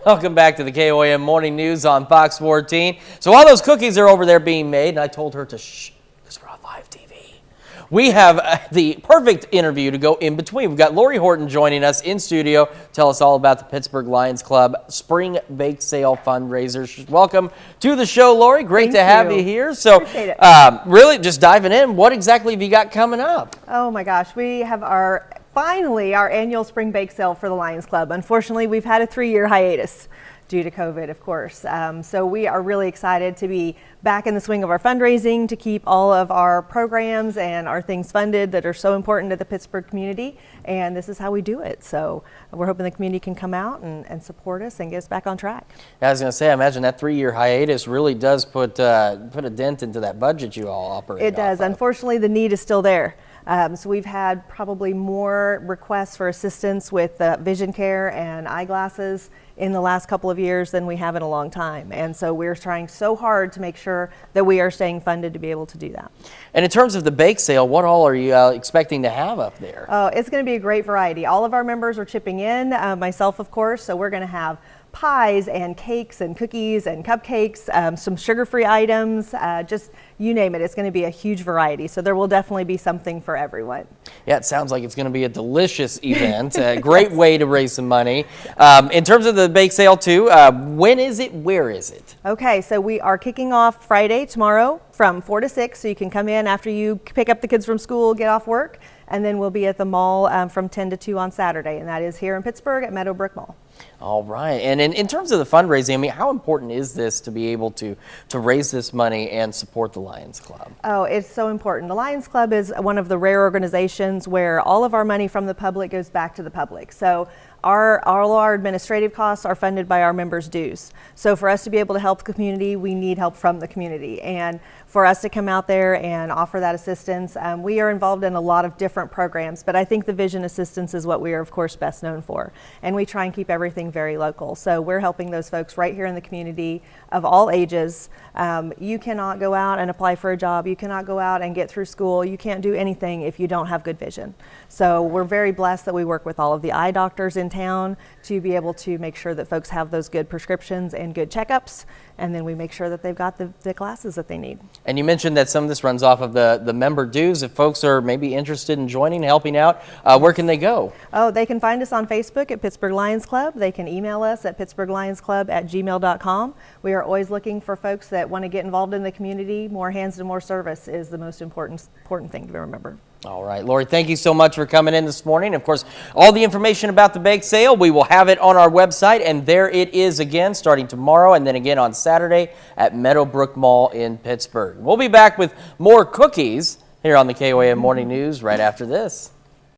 Welcome back to the KOAM Morning News on Fox 14. So while those cookies are over there being made, and I told her to shh, because we're on live TV, we have the perfect interview to go in between. We've got Lori Horton joining us in studio to tell us all about the Pittsburg Lions Club Spring Bake Sale fundraiser. Welcome to the show, Lori. Great to have you here. So really just diving in, what exactly have you got coming up? Oh my gosh, we have finally our annual Spring Bake Sale for the Lions Club. Unfortunately, we've had a 3-year hiatus due to COVID, of course. So we are really excited to be back in the swing of our fundraising, to keep all of our programs and our things funded that are so important to the Pittsburgh community. And this is how we do it. So we're hoping the community can come out and support us and get us back on track. I was going to say, I imagine that 3-year hiatus really does put a dent into that budget you all operate. It does. Unfortunately, the need is still there. So we've had probably more requests for assistance with vision care and eyeglasses in the last couple of years than we have in a long time. And so we're trying so hard to make sure that we are staying funded to be able to do that. And in terms of the bake sale, what all are you expecting to have up there? It's going to be a great variety. All of our members are chipping in, myself of course, so we're going to have pies and cakes and cookies and cupcakes, some sugar-free items, just you name it. It's going to be a huge variety, so there will definitely be something for everyone. Yeah, it sounds like it's going to be a delicious event, a great way to raise some money. In terms of the bake sale too, when is it, where is it? Okay, so we are kicking off Friday, tomorrow, from 4 to 6, so you can come in after you pick up the kids from school, get off work, and then we'll be at the mall from 10 to 2 on Saturday, and that is here in Pittsburgh at Meadowbrook Mall. All right. And in terms of the fundraising, I mean, how important is this to be able to raise this money and support the Lions Club? Oh, it's so important. The Lions Club is one of the rare organizations where all of our money from the public goes back to the public. So all our administrative costs are funded by our members' dues. So for us to be able to help the community, we need help from the community. And for us to come out there and offer that assistance, we are involved in a lot of different programs, but I think the vision assistance is what we are, of course, best known for. And we try and keep everything very local. So we're helping those folks right here in the community of all ages. You cannot go out and apply for a job. You cannot go out and get through school. You can't do anything if you don't have good vision. So we're very blessed that we work with all of the eye doctors in town to be able to make sure that folks have those good prescriptions and good checkups, and then we make sure that they've got the glasses that they need. And you mentioned that some of this runs off of the member dues. If folks are maybe interested in joining, helping out, where can they go? Oh, they can find us on Facebook at Pittsburgh Lions Club. They can email us at pittsburghlionsclub@gmail.com. We are always looking for folks that want to get involved in the community. More hands and more service is the most important thing to remember. All right, Lori, thank you so much for coming in this morning. Of course, all the information about the bake sale, we will have it on our website, and there it is again starting tomorrow and then again on Saturday at Meadowbrook Mall in Pittsburgh. We'll be back with more cookies here on the KOAM Morning News right after this.